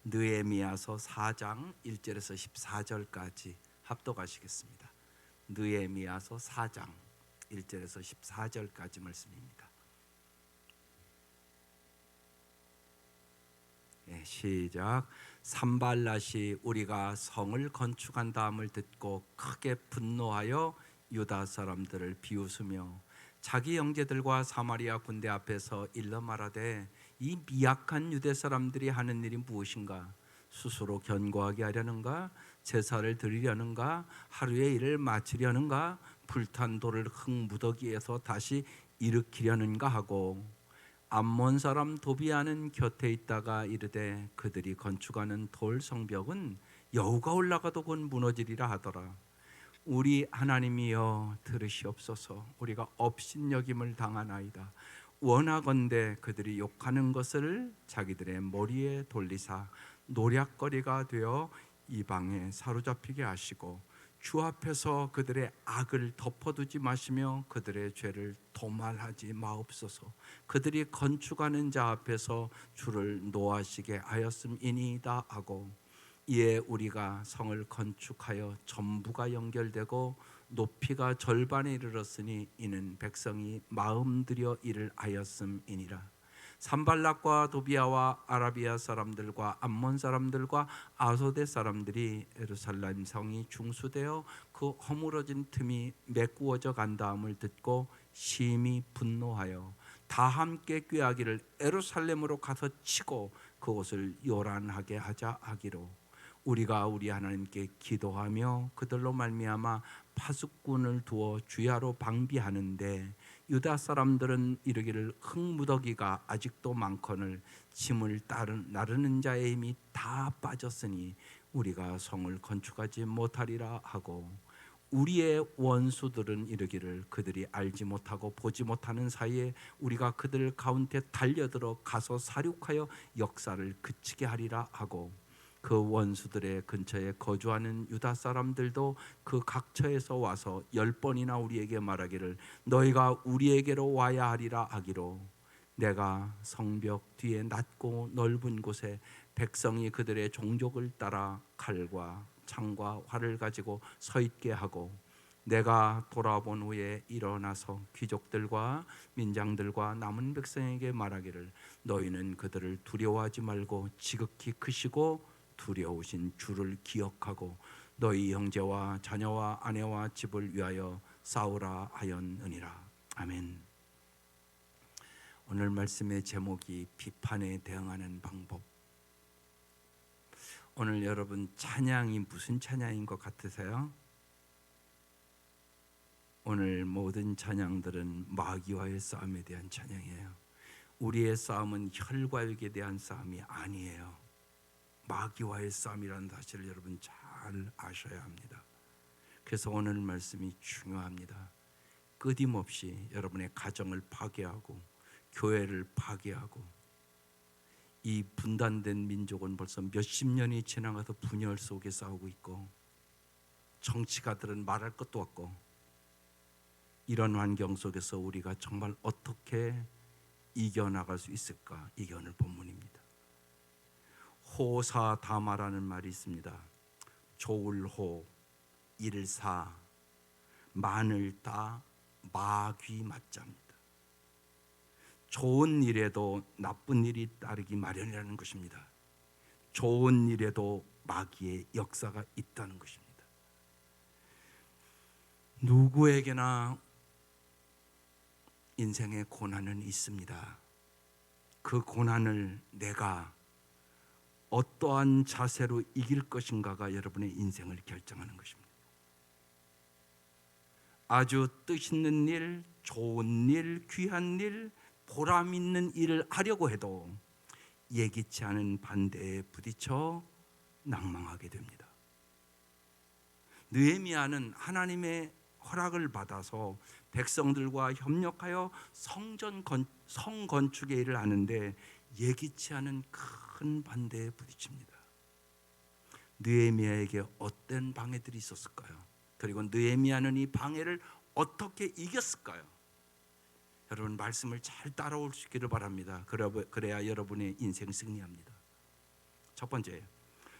느헤미야서 4장 1절에서 14절까지 합독하시겠습니다. 느헤미야서 4장 1절에서 14절까지 말씀입니다. 시작. 산발랏이 우리가 성을 건축한 다음을 듣고 크게 분노하여 유다 사람들을 비웃으며 자기 형제들과 사마리아 군대 앞에서 일러 말하되 이 미약한 유대 사람들이 하는 일이 무엇인가? 스스로 견고하게 하려는가? 제사를 드리려는가? 하루의 일을 마치려는가? 불탄 돌을 흙무더기에서 다시 일으키려는가 하고 암몬 사람 도비아는 곁에 있다가 이르되 그들이 건축하는 돌 성벽은 여우가 올라가도 곧 무너지리라 하더라. 우리 하나님이여 들으시옵소서. 우리가 업신여김을 당하나이다. 원하건대 그들이 욕하는 것을 자기들의 머리에 돌리사 노략거리가 되어 이방에 사로잡히게 하시고 주 앞에서 그들의 악을 덮어두지 마시며 그들의 죄를 도말하지 마옵소서. 그들이 건축하는 자 앞에서 주를 노하시게 하였음이니이다 하고 이에 우리가 성을 건축하여 전부가 연결되고 높이가 절반에 이르렀으니 이는 백성이 마음 들여 일을 하였음이니라. 산발락과 도비아와 아라비아 사람들과 암몬 사람들과 아소대 사람들이 예루살렘 성이 중수되어 그 허물어진 틈이 메꾸어져 간다음을 듣고 심히 분노하여 다 함께 꾀하기를 예루살렘으로 가서 치고 그곳을 요란하게 하자 하기로 우리가 우리 하나님께 기도하며 그들로 말미암아 파수꾼을 두어 주야로 방비하는데 유다 사람들은 이르기를 흙무더기가 아직도 많거늘 짐을 나르는 자의 힘이 다 빠졌으니 우리가 성을 건축하지 못하리라 하고 우리의 원수들은 이르기를 그들이 알지 못하고 보지 못하는 사이에 우리가 그들 가운데 달려들어 가서 사륙하여 역사를 그치게 하리라 하고 그 원수들의 근처에 거주하는 유다 사람들도 그 각처에서 와서 10번이나 우리에게 말하기를 너희가 우리에게로 와야 하리라 하기로 내가 성벽 뒤에 낮고 넓은 곳에 백성이 그들의 종족을 따라 칼과 창과 활을 가지고 서 있게 하고 내가 돌아본 후에 일어나서 귀족들과 민장들과 남은 백성에게 말하기를 너희는 그들을 두려워하지 말고 지극히 크시고 두려우신 주를 기억하고 너희 형제와 자녀와 아내와 집을 위하여 싸우라 하였느니라. 아멘. 오늘 말씀의 제목이 비판에 대응하는 방법. 오늘 여러분 찬양이 무슨 찬양인 것 같으세요? 오늘 모든 찬양들은 마귀와의 싸움에 대한 찬양이에요. 우리의 싸움은 혈과 육에 대한 싸움이 아니에요. 마귀와의 싸움이라는 사실을 여러분 잘 아셔야 합니다. 그래서 오늘 말씀이 중요합니다. 끊임없이 여러분의 가정을 파괴하고 교회를 파괴하고 이 분단된 민족은 벌써 몇십 년이 지나가서 분열 속에 싸우고 있고 정치가들은 말할 것도 없고 이런 환경 속에서 우리가 정말 어떻게 이겨나갈 수 있을까? 이게 오늘 본문입니다. 호사다마라는 말이 있습니다. 조울호, 일사, 마늘 따, 마귀 맞자입니다. 좋은 일에도 나쁜 일이 따르기 마련이라는 것입니다. 좋은 일에도 마귀의 역사가 있다는 것입니다. 누구에게나 인생의 고난은 있습니다. 그 고난을 내가 어떠한 자세로 이길 것인가가 여러분의 인생을 결정하는 것입니다. 아주 뜻있는 일, 좋은 일, 귀한 일, 보람 있는 일을 하려고 해도 예기치 않은 반대에 부딪혀 낭망하게 됩니다. 느헤미야는 하나님의 허락을 받아서 백성들과 협력하여 성 건축의 일을 하는데 예기치 않은 큰 반대에 부딪힙니다. 느헤미야에게 어떤 방해들이 있었을까요? 그리고 느헤미야는 이 방해를 어떻게 이겼을까요? 여러분 말씀을 잘 따라올 수 있기를 바랍니다. 그래야 여러분의 인생 승리합니다. 첫 번째,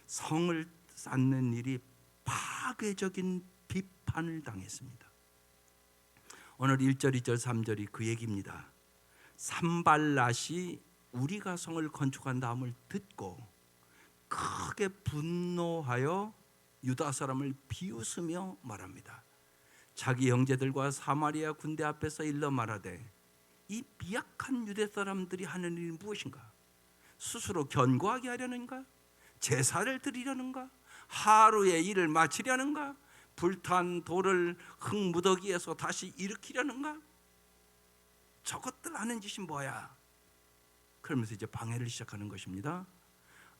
성을 쌓는 일이 파괴적인 비판을 당했습니다. 오늘 1절, 2절, 3절이 그 얘기입니다. 산발랏이 우리가 성을 건축한다함을 듣고 크게 분노하여 유다 사람을 비웃으며 말합니다. 자기 형제들과 사마리아 군대 앞에서 일러 말하되 이 미약한 유대 사람들이 하는 일이 무엇인가? 스스로 견고하게 하려는가? 제사를 드리려는가? 하루의 일을 마치려는가? 불탄 돌을 흙무더기에서 다시 일으키려는가? 저것들 하는 짓이 뭐야? 그러면서 이제 방해를 시작하는 것입니다.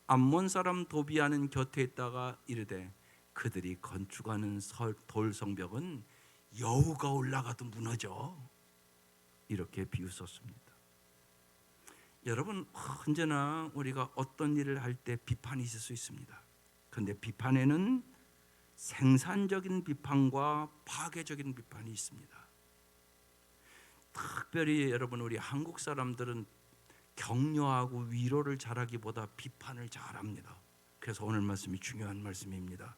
암몬 사람 도비아는 곁에 있다가 이르되 그들이 건축하는 돌 성벽은 여우가 올라가도 무너져. 이렇게 비웃었습니다. 여러분, 언제나 우리가 어떤 일을 할 때 비판이 있을 수 있습니다. 그런데 비판에는 생산적인 비판과 파괴적인 비판이 있습니다. 특별히 여러분, 우리 한국 사람들은 격려하고 위로를 잘하기보다 비판을 잘합니다. 그래서 오늘 말씀이 중요한 말씀입니다.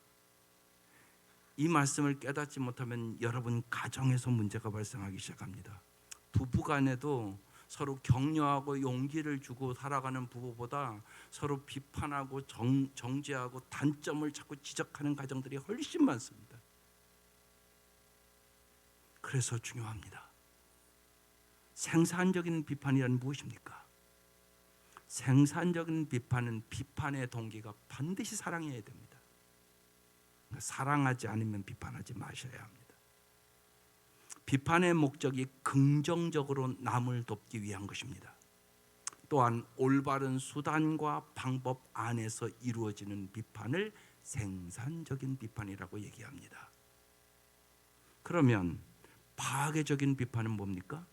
이 말씀을 깨닫지 못하면 여러분 가정에서 문제가 발생하기 시작합니다. 부부간에도 서로 격려하고 용기를 주고 살아가는 부부보다 서로 비판하고 정죄하고 단점을 자꾸 지적하는 가정들이 훨씬 많습니다. 그래서 중요합니다. 생산적인 비판이란 무엇입니까? 생산적인 비판은 비판의 동기가 반드시 사랑해야 됩니다. 사랑하지 않으면 비판하지 마셔야 합니다. 비판의 목적이 긍정적으로 남을 돕기 위한 것입니다. 또한 올바른 수단과 방법 안에서 이루어지는 비판을 생산적인 비판이라고 얘기합니다. 그러면 파괴적인 비판은 뭡니까?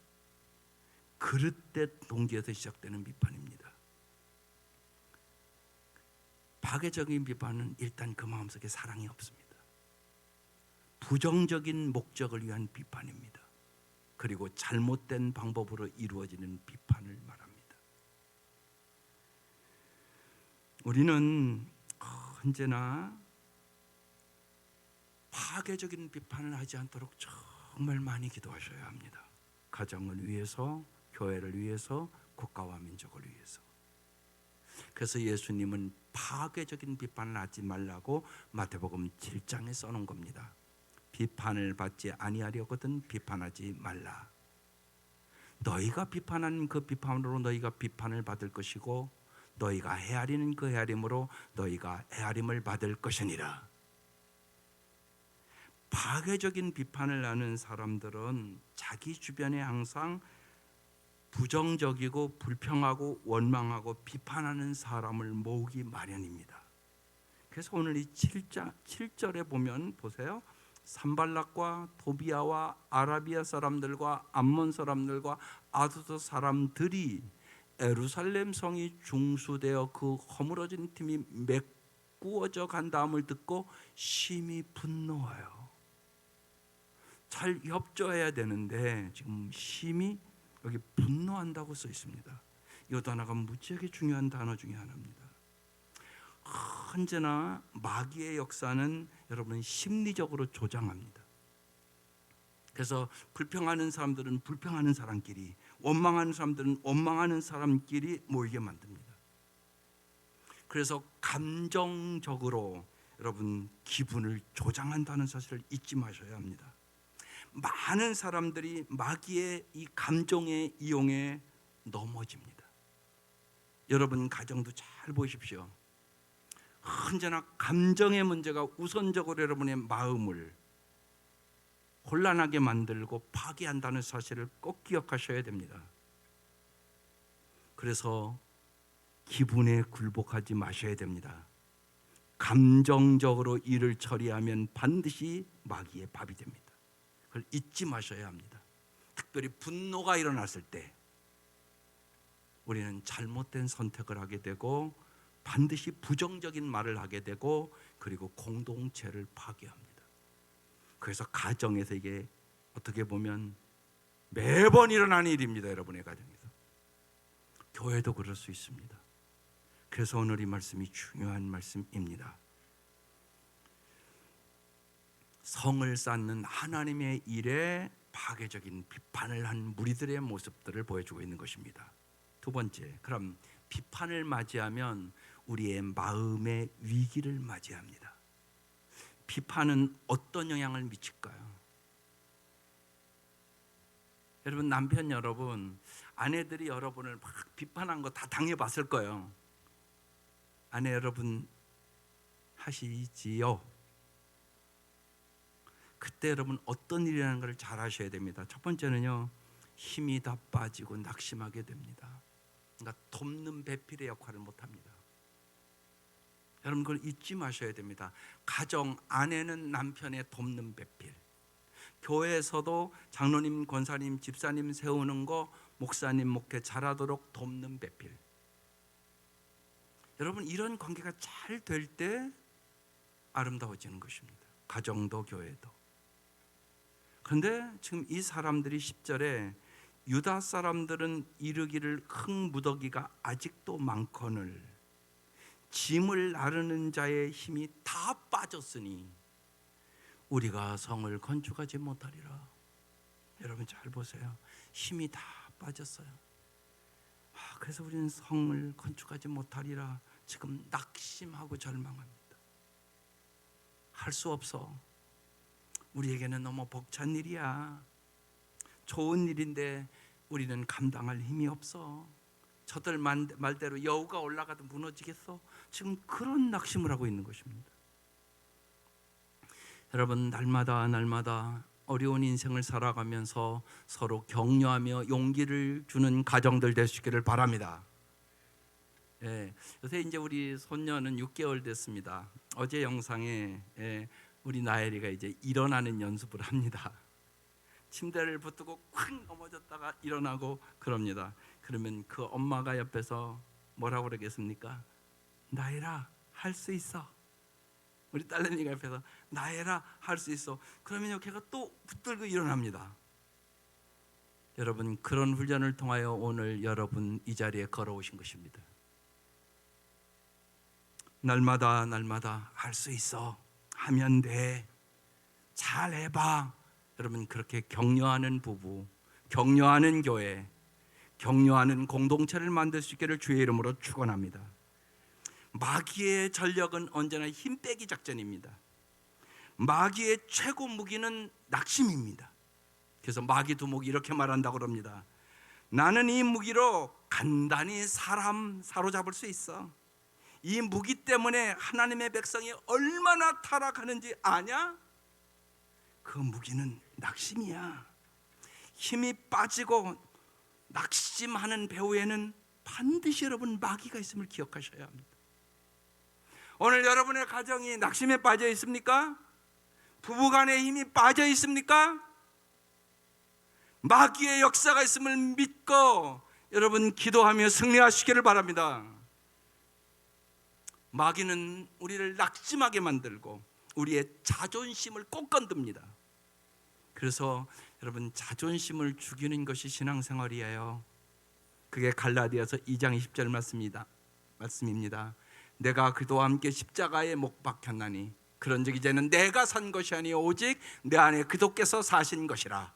그릇된 동기에서 시작되는 비판입니다. 파괴적인 비판은 일단 그 마음속에 사랑이 없습니다. 부정적인 목적을 위한 비판입니다. 그리고 잘못된 방법으로 이루어지는 비판을 말합니다. 우리는 언제나 파괴적인 비판을 하지 않도록 정말 많이 기도하셔야 합니다. 가정을 위해서, 교회를 위해서, 국가와 민족을 위해서. 그래서 예수님은 파괴적인 비판을 하지 말라고 마태복음 7장에 써놓은 겁니다. 비판을 받지 아니하려거든 비판하지 말라. 너희가 비판하는 그 비판으로 너희가 비판을 받을 것이고 너희가 헤아리는 그 헤아림으로 너희가 헤아림을 받을 것이니라. 파괴적인 비판을 하는 사람들은 자기 주변에 항상 부정적이고 불평하고 원망하고 비판하는 사람을 모으기 마련입니다. 그래서 오늘 이 7절에 보면 보세요. 산발락과 도비아와 아라비아 사람들과 암몬 사람들과 아두도 사람들이 예루살렘 성이 중수되어 그 허물어진 틈이 메꾸어져 간다음을 듣고 심히 분노하여. 잘 협조해야 되는데 지금 심히 여기 분노한다고 써 있습니다. 이 단어가 무지하게 중요한 단어 중에 하나입니다. 언제나 마귀의 역사는 여러분 심리적으로 조장합니다. 그래서 불평하는 사람들은 불평하는 사람끼리, 원망하는 사람들은 원망하는 사람끼리 모이게 만듭니다. 그래서 감정적으로 여러분 기분을 조장한다는 사실을 잊지 마셔야 합니다. 많은 사람들이 마귀의 이 감정의 이용에 넘어집니다. 여러분 가정도 잘 보십시오. 언제나 감정의 문제가 우선적으로 여러분의 마음을 혼란하게 만들고 파괴한다는 사실을 꼭 기억하셔야 됩니다. 그래서 기분에 굴복하지 마셔야 됩니다. 감정적으로 일을 처리하면 반드시 마귀의 밥이 됩니다. 그걸 잊지 마셔야 합니다. 특별히 분노가 일어났을 때 우리는 잘못된 선택을 하게 되고 반드시 부정적인 말을 하게 되고 그리고 공동체를 파괴합니다. 그래서 가정에서 이게 어떻게 보면 매번 일어나는 일입니다. 여러분의 가정에서. 교회도 그럴 수 있습니다. 그래서 오늘 이 말씀이 중요한 말씀입니다. 성을 쌓는 하나님의 일에 파괴적인 비판을 한 무리들의 모습들을 보여주고 있는 것입니다. 두 번째, 그럼 비판을 맞이하면 우리의 마음의 위기를 맞이합니다. 비판은 어떤 영향을 미칠까요? 여러분, 남편 여러분, 아내들이 여러분을 막 비판한 거 다 당해봤을 거예요. 아내 여러분 하시지요? 그때 여러분 어떤 일이라는 걸 잘 아셔야 됩니다. 첫 번째는요, 힘이 다 빠지고 낙심하게 됩니다. 그러니까 돕는 배필의 역할을 못합니다. 여러분 그걸 잊지 마셔야 됩니다. 가정 아내는 남편의 돕는 배필, 교회에서도 장로님, 권사님, 집사님 세우는 거, 목사님 목회 잘하도록 돕는 배필. 여러분 이런 관계가 잘 될 때 아름다워지는 것입니다. 가정도 교회도. 그런데 지금 이 사람들이 10절에 유다 사람들은 이르기를 흙무더기가 아직도 많거늘 짐을 나르는 자의 힘이 다 빠졌으니 우리가 성을 건축하지 못하리라. 여러분 잘 보세요. 힘이 다 빠졌어요. 그래서 우리는 성을 건축하지 못하리라. 지금 낙심하고 절망합니다. 할 수 없어. 우리에게는 너무 벅찬 일이야. 좋은 일인데 우리는 감당할 힘이 없어. 저들 말대로 여우가 올라가도 무너지겠어. 지금 그런 낙심을 하고 있는 것입니다. 여러분 날마다 어려운 인생을 살아가면서 서로 격려하며 용기를 주는 가정들 될 수 있기를 바랍니다. 요새 이제 우리 손녀는 6개월 됐습니다. 어제 영상에 우리 나엘이가 이제 일어나는 연습을 합니다. 침대를 붙들고 콱 넘어졌다가 일어나고 그럽니다. 그러면 그 엄마가 옆에서 뭐라고 그러겠습니까? 나엘아 할 수 있어. 우리 딸내미가 옆에서 나엘아 할 수 있어. 그러면요 걔가 또 붙들고 일어납니다. 여러분 그런 훈련을 통하여 오늘 여러분 이 자리에 걸어오신 것입니다. 날마다 할 수 있어. 하면 돼. 잘 해봐. 여러분 그렇게 격려하는 부부, 격려하는 교회, 격려하는 공동체를 만들 수 있기를 주의 이름으로 축원합니다. 마귀의 전력은 언제나 힘 빼기 작전입니다. 마귀의 최고 무기는 낙심입니다. 그래서 마귀 두목이 이렇게 말한다고 합니다. 나는 이 무기로 간단히 사람 사로잡을 수 있어. 이 무기 때문에 하나님의 백성이 얼마나 타락하는지 아냐? 그 무기는 낙심이야. 힘이 빠지고 낙심하는 배후에는 반드시 여러분 마귀가 있음을 기억하셔야 합니다. 오늘 여러분의 가정이 낙심에 빠져 있습니까? 부부간의 힘이 빠져 있습니까? 마귀의 역사가 있음을 믿고 여러분 기도하며 승리하시기를 바랍니다. 마귀는 우리를 낙심하게 만들고 우리의 자존심을 꼭 건듭니다. 그래서 여러분 자존심을 죽이는 것이 신앙생활이에요. 그게 갈라디아서 2장 20절 말씀입니다. 내가 그도와 함께 십자가에 못 박혔나니 그런즉 이제는 내가 산 것이 아니요 오직 내 안에 그도께서 사신 것이라.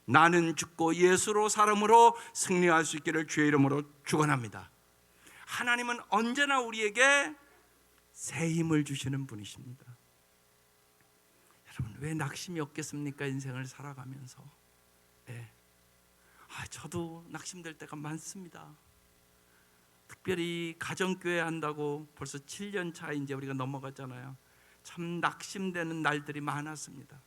나는 죽고 예수로 사람으로 승리할 수 있기를 주의 이름으로 축원합니다. 하나님은 언제나 우리에게 새 힘을 주시는 분이십니다. 여러분 왜 낙심이 없겠습니까? 인생을 살아가면서. 저도 낙심될 때가 많습니다. 특별히 가정교회 한다고 벌써 7년 차 이제 우리가 넘어갔잖아요. 참 낙심되는 날들이 많았습니다.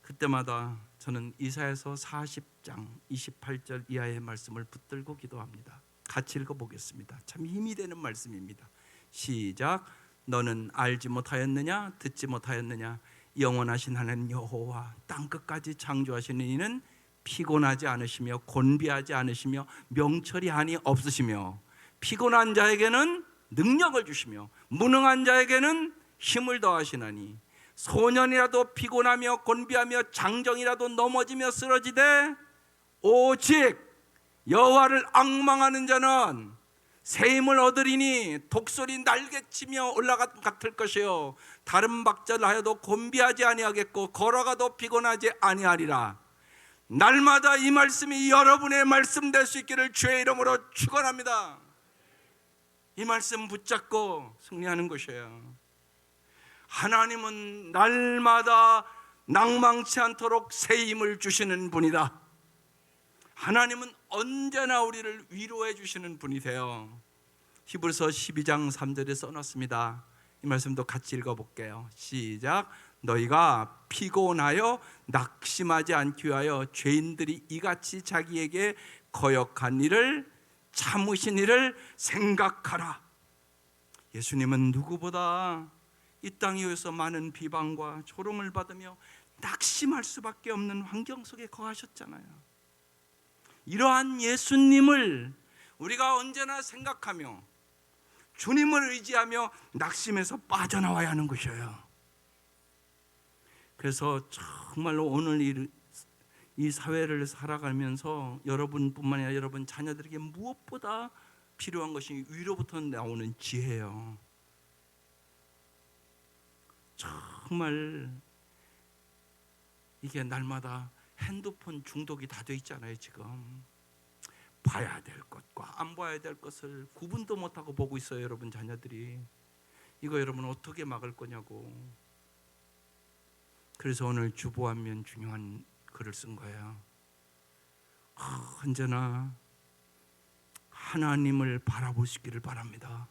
그때마다 저는 이사야서 40장 28절 이하의 말씀을 붙들고 기도합니다. 같이 읽어보겠습니다. 참 힘이 되는 말씀입니다. 시작. 너는 알지 못하였느냐 듣지 못하였느냐 영원하신 하나님 여호와 땅끝까지 창조하시는 이는 피곤하지 않으시며 곤비하지 않으시며 명철이 한이 없으시며 피곤한 자에게는 능력을 주시며 무능한 자에게는 힘을 더하시나니 소년이라도 피곤하며 곤비하며 장정이라도 넘어지며 쓰러지되 오직 여호와를 앙망하는 자는 새 힘을 얻으리니 독수리 날개치며 올라갔을 것이요 다른 박자를 하여도 곤비하지 아니하겠고 걸어가도 피곤하지 아니하리라. 날마다 이 말씀이 여러분의 말씀 될 수 있기를 주의 이름으로 축원합니다. 이 말씀 붙잡고 승리하는 것이에요. 하나님은 날마다 낭망치 않도록 새 힘을 주시는 분이다. 하나님은 언제나 우리를 위로해 주시는 분이세요. 히브리서 12장 3절에 써놨습니다. 이 말씀도 같이 읽어볼게요. 시작. 너희가 피곤하여 낙심하지 않기 위하여 죄인들이 이같이 자기에게 거역한 일을 참으신 일을 생각하라. 예수님은 누구보다 이 땅 위에서 많은 비방과 조롱을 받으며 낙심할 수밖에 없는 환경 속에 거하셨잖아요. 이러한 예수님을 우리가 언제나 생각하며 주님을 의지하며 낙심에서 빠져나와야 하는 것이에요. 그래서 정말로 오늘 이 사회를 살아가면서 여러분뿐만 아니라 여러분 자녀들에게 무엇보다 필요한 것이 위로부터 나오는 지혜예요. 정말 이게 날마다 핸드폰 중독이 다 돼 있잖아요. 지금 봐야 될 것과 안 봐야 될 것을 구분도 못하고 보고 있어요. 여러분 자녀들이. 이거 여러분 어떻게 막을 거냐고. 그래서 오늘 주보하면 중요한 글을 쓴 거예요. 언제나 하나님을 바라보시기를 바랍니다.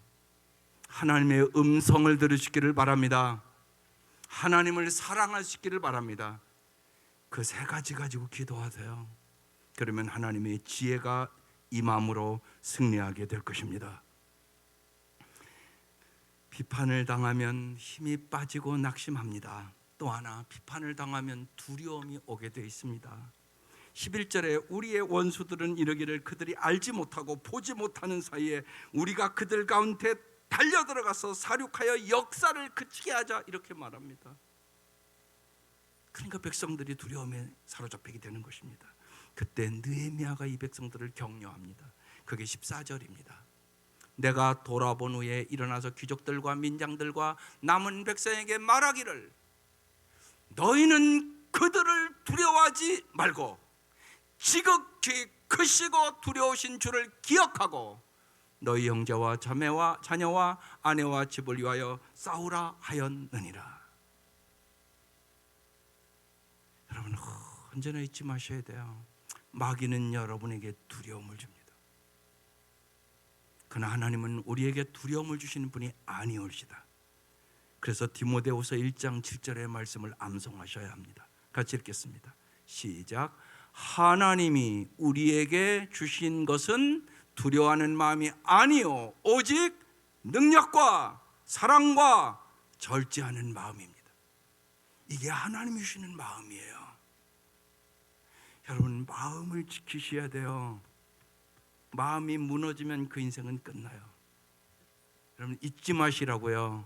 하나님의 음성을 들으시기를 바랍니다. 하나님을 사랑하시기를 바랍니다. 그 세 가지 가지고 기도하세요. 그러면 하나님의 지혜가 임함으로 승리하게 될 것입니다. 비판을 당하면 힘이 빠지고 낙심합니다. 또 하나, 비판을 당하면 두려움이 오게 되어 있습니다. 11절에 우리의 원수들은 이르기를 그들이 알지 못하고 보지 못하는 사이에 우리가 그들 가운데 달려들어가서 사륙하여 역사를 그치게 하자, 이렇게 말합니다. 그러니까 백성들이 두려움에 사로잡히게 되는 것입니다. 그때 느헤미야가 이 백성들을 격려합니다. 그게 14절입니다. 내가 돌아본 후에 일어나서 귀족들과 민장들과 남은 백성에게 말하기를 너희는 그들을 두려워하지 말고 지극히 크시고 두려우신 주를 기억하고 너희 형제와 자매와 자녀와 아내와 집을 위하여 싸우라 하였느니라. 여러분 언제나 잊지 마셔야 돼요. 마귀는 여러분에게 두려움을 줍니다. 그러나 하나님은 우리에게 두려움을 주시는 분이 아니올시다. 그래서 디모데후서 1장 7절의 말씀을 암송하셔야 합니다. 같이 읽겠습니다. 시작. 하나님이 우리에게 주신 것은 두려워하는 마음이 아니요 오직 능력과 사랑과 절제하는 마음입니다. 이게 하나님이 주시는 마음이에요. 여러분 마음을 지키셔야 돼요. 마음이 무너지면 그 인생은 끝나요. 여러분 잊지 마시라고요.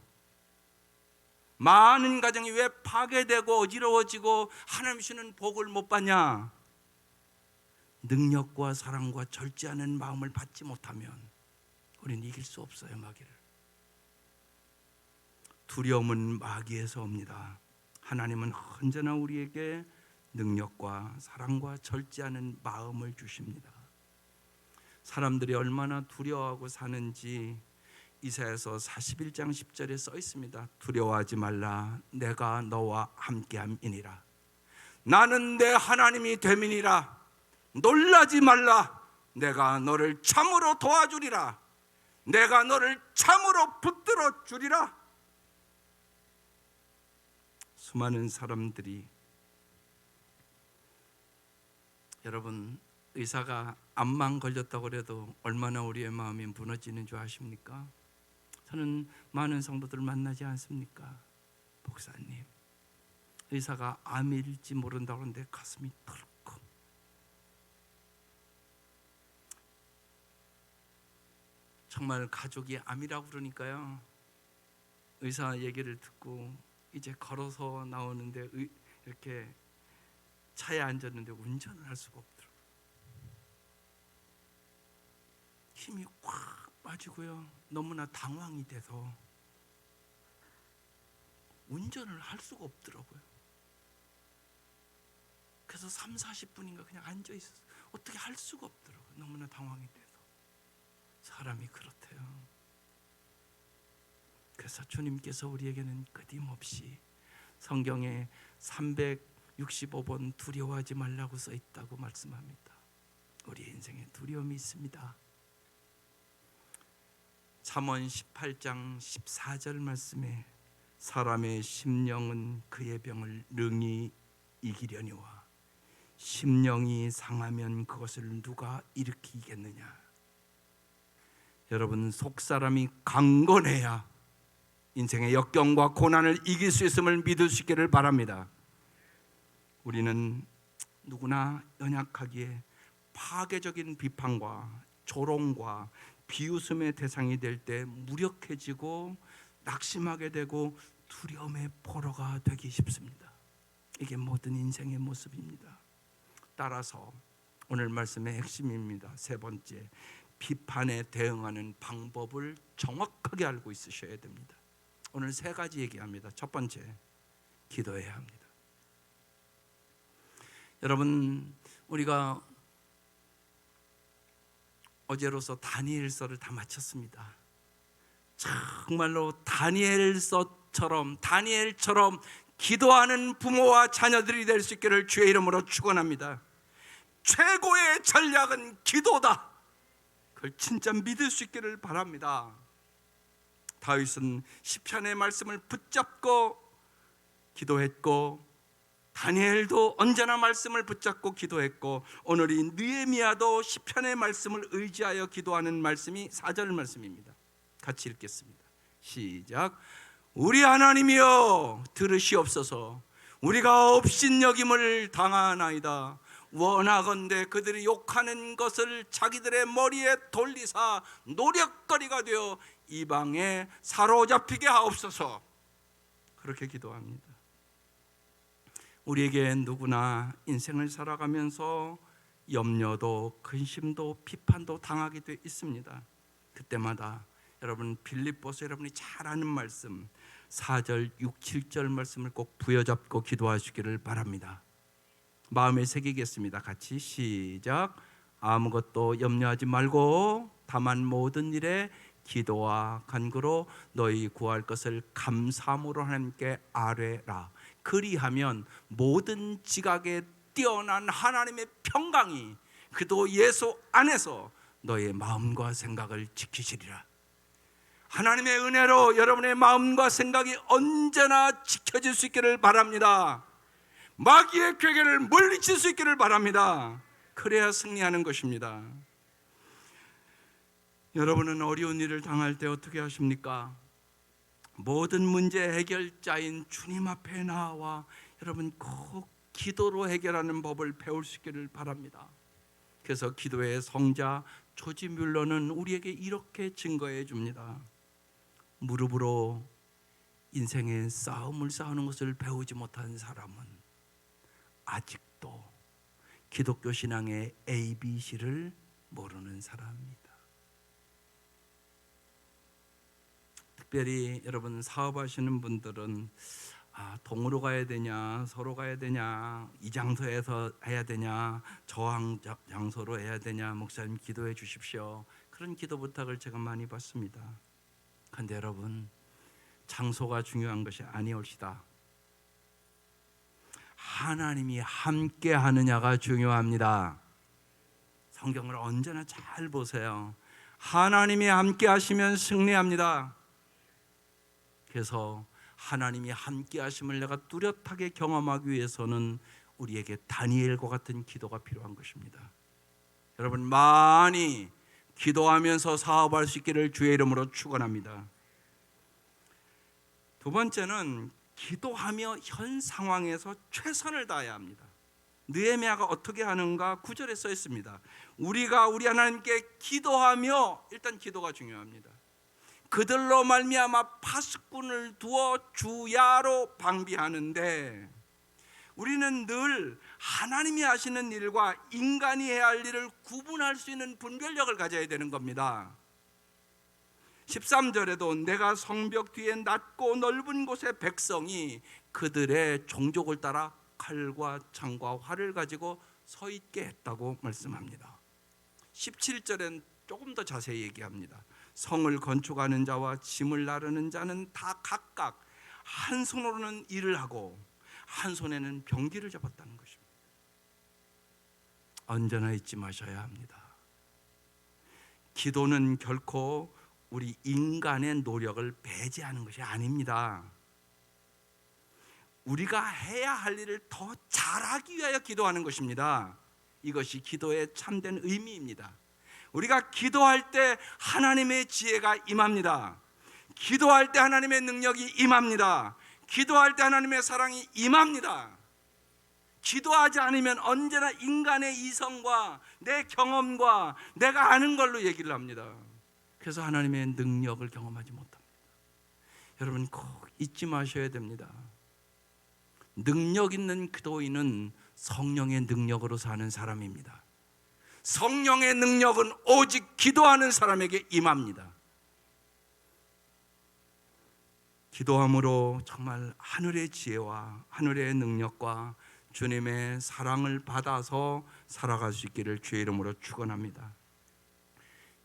많은 가정이 왜 파괴되고 어지러워지고 하나님 주시는 복을 못 받냐? 능력과 사랑과 절제하는 마음을 받지 못하면 우리는 이길 수 없어요. 마귀를. 두려움은 마귀에서 옵니다. 하나님은 언제나 우리에게 능력과 사랑과 절제하는 마음을 주십니다. 사람들이 얼마나 두려워하고 사는지 이사야서 41장 10절에 써 있습니다. 두려워하지 말라. 내가 너와 함께함이니라. 나는 내 하나님이 됨이니라. 놀라지 말라. 내가 너를 참으로 도와주리라. 내가 너를 참으로 붙들어 주리라. 수많은 사람들이, 여러분 의사가 암만 걸렸다고 해도 얼마나 우리의 마음이 무너지는 줄 아십니까? 저는 많은 성도들 만나지 않습니까? 목사님, 의사가 암일지 모른다고 하는데 가슴이 덜컥. 정말 가족이 암이라고 그러니까요, 의사 얘기를 듣고 이제 걸어서 나오는데 이렇게 차에 앉았는데 운전을 할 수가 없더라고요. 힘이 꽉 빠지고요. 너무나 당황이 돼서 운전을 할 수가 없더라고요. 그래서 3, 40분인가 그냥 앉아 있었어요. 어떻게 할 수가 없더라고요. 너무나 당황이 돼서. 사람이 그렇대요. 그래서 주님께서 우리에게는 끊임없이 성경에 365번 두려워하지 말라고 써 있다고 말씀합니다. 우리 인생에 두려움이 있습니다. 잠언 18장 14절 말씀에 사람의 심령은 그의 병을 능히 이기려니와 심령이 상하면 그것을 누가 일으키겠느냐. 여러분, 속사람이 강건해야 인생의 역경과 고난을 이길 수 있음을 믿을 수 있기를 바랍니다. 우리는 누구나 연약하기에 파괴적인 비판과 조롱과 비웃음의 대상이 될 때 무력해지고 낙심하게 되고 두려움의 포로가 되기 쉽습니다. 이게 모든 인생의 모습입니다. 따라서 오늘 말씀의 핵심입니다. 세 번째, 비판에 대응하는 방법을 정확하게 알고 있으셔야 됩니다. 오늘 세 가지 얘기합니다. 첫 번째, 기도해야 합니다. 여러분, 우리가 어제로서 다니엘서를 다 마쳤습니다. 정말로 다니엘처럼 기도하는 부모와 자녀들이 될 수 있기를 주의 이름으로 축원합니다. 최고의 전략은 기도다. 그걸 진짜 믿을 수 있기를 바랍니다. 다윗은 시편의 말씀을 붙잡고 기도했고, 다니엘도 언제나 말씀을 붙잡고 기도했고, 오늘 이 느헤미야도 시편의 말씀을 의지하여 기도하는 말씀이 4절 말씀입니다. 같이 읽겠습니다. 시작. 우리 하나님이여 들으시옵소서. 우리가 업신여김을 당하나이다. 원하건대 그들이 욕하는 것을 자기들의 머리에 돌리사 노력거리가 되어 이방에 사로잡히게 하옵소서. 그렇게 기도합니다. 우리에게 누구나 인생을 살아가면서 염려도 근심도 비판도 당하게 돼 있습니다. 그때마다 여러분, 빌립보서 여러분이 잘 아는 말씀 4절, 6, 7절 말씀을 꼭 부여잡고 기도하시기를 바랍니다. 마음에 새기겠습니다. 같이 시작. 아무것도 염려하지 말고 다만 모든 일에 기도와 간구로 너희 구할 것을 감사함으로 하나님께 아뢰라. 그리하면 모든 지각에 뛰어난 하나님의 평강이 그도 예수 안에서 너의 마음과 생각을 지키시리라. 하나님의 은혜로 여러분의 마음과 생각이 언제나 지켜질 수 있기를 바랍니다. 마귀의 괴계를 물리칠 수 있기를 바랍니다. 그래야 승리하는 것입니다. 여러분은 어려운 일을 당할 때 어떻게 하십니까? 모든 문제 해결자인 주님 앞에 나와 여러분 꼭 기도로 해결하는 법을 배울 수 있기를 바랍니다. 그래서 기도의 성자 조지 뮬러는 우리에게 이렇게 증거해 줍니다. 무릎으로 인생의 싸움을 싸우는 것을 배우지 못한 사람은 아직도 기독교 신앙의 ABC를 모르는 사람입니다. 특별히 여러분 사업하시는 분들은 동으로 가야 되냐, 서로 가야 되냐, 이 장소에서 해야 되냐, 저 장소로 해야 되냐, 목사님 기도해 주십시오. 그런 기도 부탁을 제가 많이 받습니다. 그런데 여러분, 장소가 중요한 것이 아니올시다. 하나님이 함께 하느냐가 중요합니다. 성경을 언제나 잘 보세요. 하나님이 함께 하시면 승리합니다. 그래서 하나님이 함께 하심을 내가 뚜렷하게 경험하기 위해서는 우리에게 다니엘과 같은 기도가 필요한 것입니다. 여러분, 많이 기도하면서 사업할 수 있기를 주의 이름으로 축원합니다. 두 번째는 기도하며 현 상황에서 최선을 다해야 합니다. 느헤미야가 어떻게 하는가 9절에 써 있습니다. 우리가 우리 하나님께 기도하며, 일단 기도가 중요합니다. 그들로 말미암아 파수꾼을 두어 주야로 방비하는데, 우리는 늘 하나님이 하시는 일과 인간이 해야 할 일을 구분할 수 있는 분별력을 가져야 되는 겁니다. 13절에도 내가 성벽 뒤에 낮고 넓은 곳에 백성이 그들의 종족을 따라 칼과 창과 활을 가지고 서 있게 했다고 말씀합니다. 17절엔 조금 더 자세히 얘기합니다. 성을 건축하는 자와 짐을 나르는 자는 다 각각 한 손으로는 일을 하고 한 손에는 병기를 잡았다는 것입니다. 언제나 잊지 마셔야 합니다. 기도는 결코 우리 인간의 노력을 배제하는 것이 아닙니다. 우리가 해야 할 일을 더 잘하기 위하여 기도하는 것입니다. 이것이 기도의 참된 의미입니다. 우리가 기도할 때 하나님의 지혜가 임합니다. 기도할 때 하나님의 능력이 임합니다. 기도할 때 하나님의 사랑이 임합니다. 기도하지 않으면 언제나 인간의 이성과 내 경험과 내가 아는 걸로 얘기를 합니다. 그래서 하나님의 능력을 경험하지 못합니다. 여러분 꼭 잊지 마셔야 됩니다. 능력 있는 기도인은 성령의 능력으로 사는 사람입니다. 성령의 능력은 오직 기도하는 사람에게 임합니다. 기도함으로 정말 하늘의 지혜와 하늘의 능력과 주님의 사랑을 받아서 살아갈 수 있기를 주의 이름으로 축원합니다.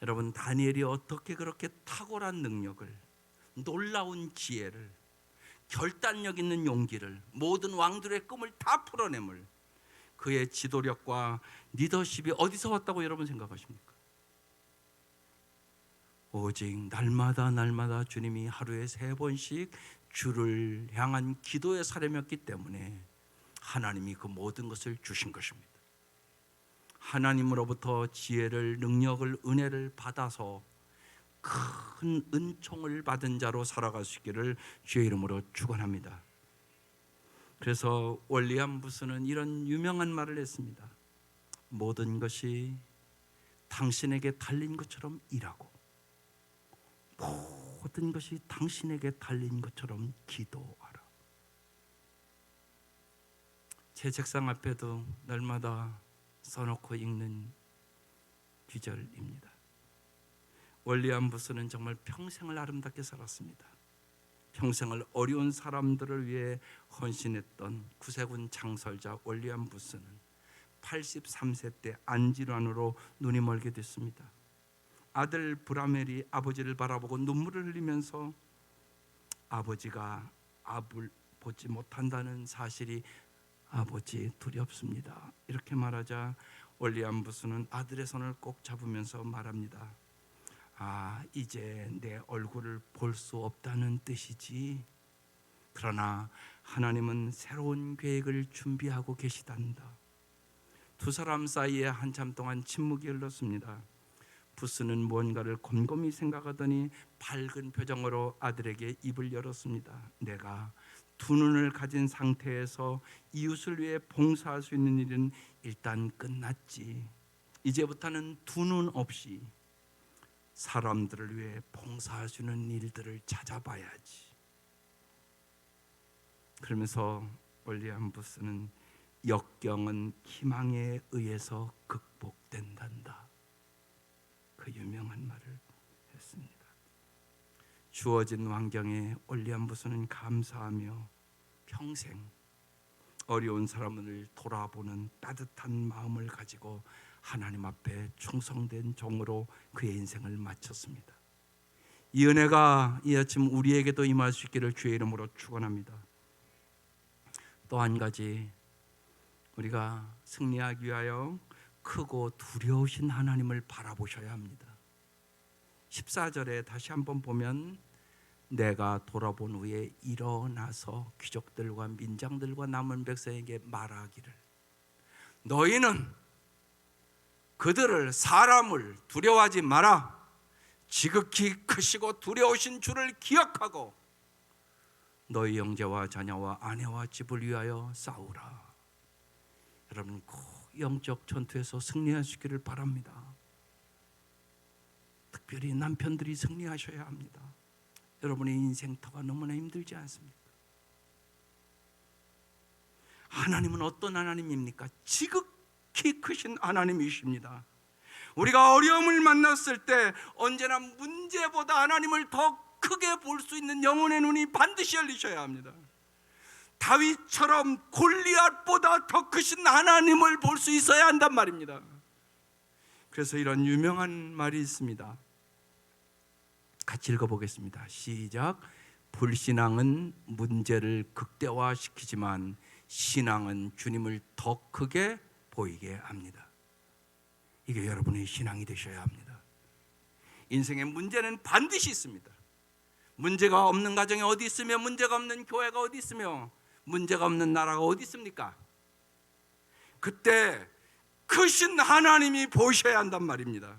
여러분 다니엘이 어떻게 그렇게 탁월한 능력을, 놀라운 지혜를, 결단력 있는 용기를, 모든 왕들의 꿈을 다 풀어냄을, 그의 지도력과 리더십이 어디서 왔다고 여러분 생각하십니까? 오직 날마다 주님이 하루에 3번씩 주를 향한 기도의 사람이었기 때문에 하나님이 그 모든 것을 주신 것입니다. 하나님으로부터 지혜를, 능력을, 은혜를 받아서 큰 은총을 받은 자로 살아갈 수 있기를 주의 이름으로 축원합니다. 그래서 월리암 부스는 이런 유명한 말을 했습니다. 모든 것이 당신에게 달린 것처럼 일하고 모든 것이 당신에게 달린 것처럼 기도하라. 제 책상 앞에도 날마다 써놓고 읽는 귀절입니다. 월리암 부스는 정말 평생을 아름답게 살았습니다. 평생을 어려운 사람들을 위해 헌신했던 구세군 창설자 월리암 부스는 83세 때 안질환으로 눈이 멀게 됐습니다. 아들 브라멜이 아버지를 바라보고 눈물을 흘리면서 아버지가 앞을 보지 못한다는 사실이 아버지 두렵습니다. 이렇게 말하자 월리암 부스는 아들의 손을 꼭 잡으면서 말합니다. 이제 내 얼굴을 볼 수 없다는 뜻이지. 그러나 하나님은 새로운 계획을 준비하고 계시단다. 두 사람 사이에 한참 동안 침묵이 흘렀습니다. 부스는 무언가를 곰곰이 생각하더니 밝은 표정으로 아들에게 입을 열었습니다. 내가 두 눈을 가진 상태에서 이웃을 위해 봉사할 수 있는 일은 일단 끝났지. 이제부터는 두 눈 없이 사람들을 위해 봉사할 수 있는 일들을 찾아봐야지. 그러면서 월리암 부스는 역경은 희망에 의해서 극복된단다. 그 유명한 말을 했습니다. 주어진 환경에 월리암 부스는 감사하며 평생 어려운 사람을 돌아보는 따뜻한 마음을 가지고 하나님 앞에 충성된 종으로 그의 인생을 마쳤습니다. 이 은혜가 이 아침 우리에게도 임할 수 있기를 주의 이름으로 축원합니다. 또 한 가지, 우리가 승리하기 위하여 크고 두려우신 하나님을 바라보셔야 합니다. 14절에 다시 한번 보면 내가 돌아본 후에 일어나서 귀족들과 민장들과 남은 백성에게 말하기를 너희는 그들을 사람을 두려워하지 마라. 지극히 크시고 두려우신 주를 기억하고 너희 형제와 자녀와 아내와 집을 위하여 싸우라. 여러분 꼭 영적 전투에서 승리하시기를 바랍니다. 특별히 남편들이 승리하셔야 합니다. 여러분의 인생터가 너무나 힘들지 않습니까? 하나님은 어떤 하나님입니까? 지극히 크신 하나님이십니다. 우리가 어려움을 만났을 때 언제나 문제보다 하나님을 더 크게 볼 수 있는 영혼의 눈이 반드시 열리셔야 합니다. 다윗처럼 골리앗보다 더 크신 하나님을 볼 수 있어야 한단 말입니다. 그래서 이런 유명한 말이 있습니다. 같이 읽어보겠습니다. 시작. 불신앙은 문제를 극대화시키지만 신앙은 주님을 더 크게 보이게 합니다. 이게 여러분의 신앙이 되셔야 합니다. 인생의 문제는 반드시 있습니다. 문제가 없는 가정이 어디 있으며, 문제가 없는 교회가 어디 있으며, 문제가 없는 나라가 어디 있습니까? 그때 크신 하나님이 보셔야 한단 말입니다.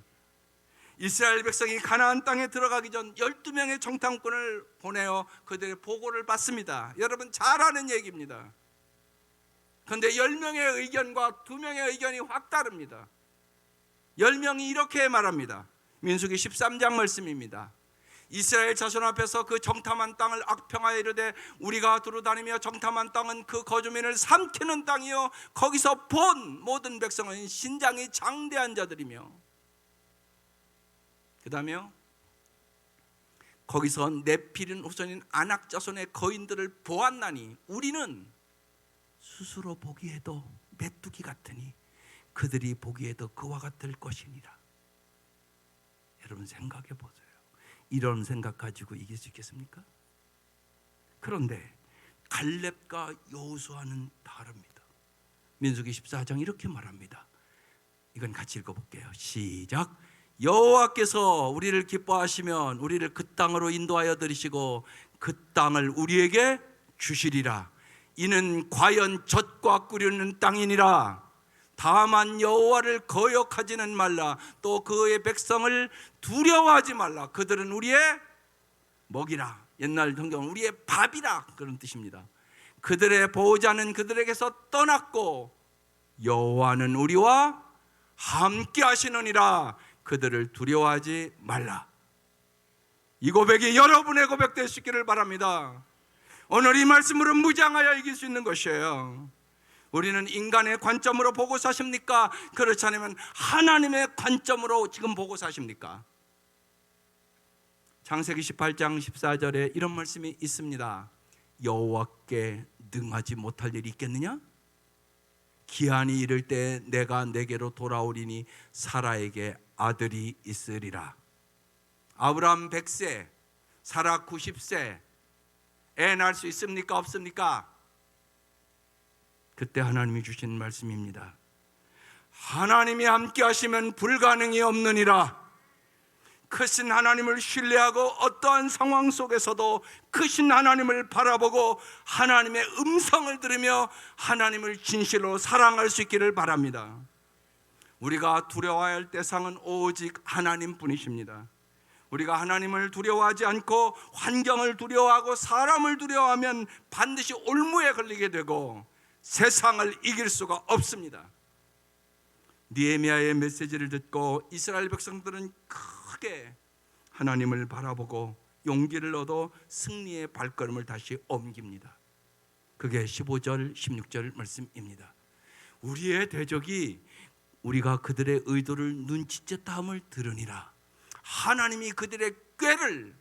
이스라엘 백성이 가나안 땅에 들어가기 전 12명의 정탐꾼을 보내어 그들의 보고를 받습니다. 여러분 잘 아는 얘기입니다. 그런데 10명의 의견과 2명의 의견이 확 다릅니다. 10명이 이렇게 말합니다. 민수기 13장 말씀입니다. 이스라엘 자손 앞에서 그 정탐한 땅을 악평하여 이르되 우리가 두루다니며 정탐한 땅은 그 거주민을 삼키는 땅이요 거기서 본 모든 백성은 신장이 장대한 자들이며, 그 다음에요, 거기서 네필인 후손인 아낙 자손의 거인들을 보았나니 우리는 스스로 보기에도 메뚜기 같으니 그들이 보기에도 그와 같을 것이니라. 여러분 생각해 보세요. 이런 생각 가지고 이길 수 있겠습니까? 그런데 갈렙과 여호수아는 다릅니다. 민수기 14장 이렇게 말합니다. 이건 같이 읽어볼게요. 시작. 여호와께서 우리를 기뻐하시면 우리를 그 땅으로 인도하여 들이시고 그 땅을 우리에게 주시리라. 이는 과연 젖과 꿀이는 땅이니라. 다만 여호와를 거역하지는 말라. 또 그의 백성을 두려워하지 말라. 그들은 우리의 먹이라. 옛날 성경은 우리의 밥이라, 그런 뜻입니다. 그들의 보호자는 그들에게서 떠났고 여호와는 우리와 함께 하시느니라. 그들을 두려워하지 말라. 이 고백이 여러분의 고백 될 수 있기를 바랍니다. 오늘 이 말씀으로 무장하여 이길 수 있는 것이에요. 우리는 인간의 관점으로 보고 사십니까? 그렇지 않으면 하나님의 관점으로 지금 보고 사십니까? 창세기 18장 14절에 이런 말씀이 있습니다. 여호와께 능하지 못할 일이 있겠느냐? 기한이 이를 때 내가 내게로 돌아오리니 사라에게 아들이 있으리라. 아브라함 100세, 사라 90세, 애 낳을 수 있습니까? 없습니까? 그때 하나님이 주신 말씀입니다. 하나님이 함께 하시면 불가능이 없느니라. 크신 하나님을 신뢰하고 어떠한 상황 속에서도 크신 하나님을 바라보고 하나님의 음성을 들으며 하나님을 진실로 사랑할 수 있기를 바랍니다. 우리가 두려워해야 할 대상은 오직 하나님뿐이십니다. 우리가 하나님을 두려워하지 않고 환경을 두려워하고 사람을 두려워하면 반드시 올무에 걸리게 되고 세상을 이길 수가 없습니다. 느헤미야의 메시지를 듣고 이스라엘 백성들은 크게 하나님을 바라보고 용기를 얻어 승리의 발걸음을 다시 옮깁니다. 그게 15절 16절 말씀입니다. 우리의 대적이 우리가 그들의 의도를 눈치챘다 함을 들으니라. 하나님이 그들의 꾀를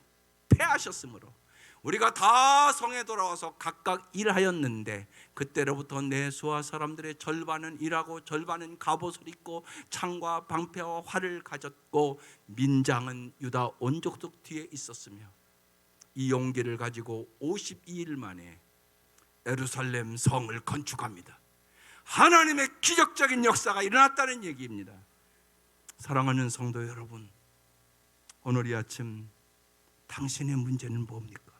패하셨으므로 우리가 다 성에 돌아와서 각각 일하였는데 그때로부터 내수와 사람들의 절반은 일하고 절반은 갑옷을 입고 창과 방패와 활을 가졌고 민장은 유다 온 족속 뒤에 있었으며 이 용기를 가지고 52일 만에 예루살렘 성을 건축합니다. 하나님의 기적적인 역사가 일어났다는 얘기입니다. 사랑하는 성도 여러분, 오늘 이 아침 당신의 문제는 뭡니까?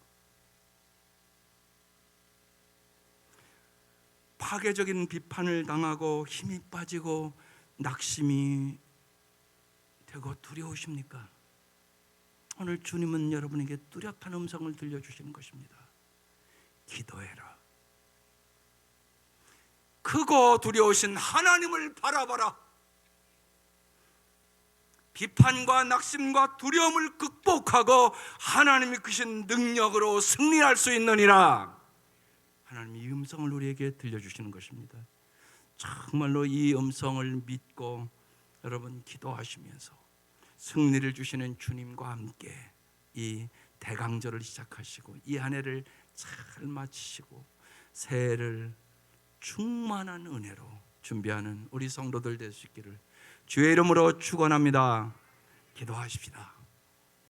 파괴적인 비판을 당하고 힘이 빠지고 낙심이 되고 두려우십니까? 오늘 주님은 여러분에게 뚜렷한 음성을 들려주시는 것입니다. 기도해라. 크고 두려우신 하나님을 바라봐라. 비판과 낙심과 두려움을 극복하고 하나님이 크신 능력으로 승리할 수 있느니라. 하나님이 이 음성을 우리에게 들려주시는 것입니다. 정말로 이 음성을 믿고 여러분 기도하시면서 승리를 주시는 주님과 함께 이 대강절을 시작하시고 이 한 해를 잘 마치시고 새해를 충만한 은혜로 준비하는 우리 성도들 될 수 있기를 주의 이름으로 축원합니다. 기도하십시다.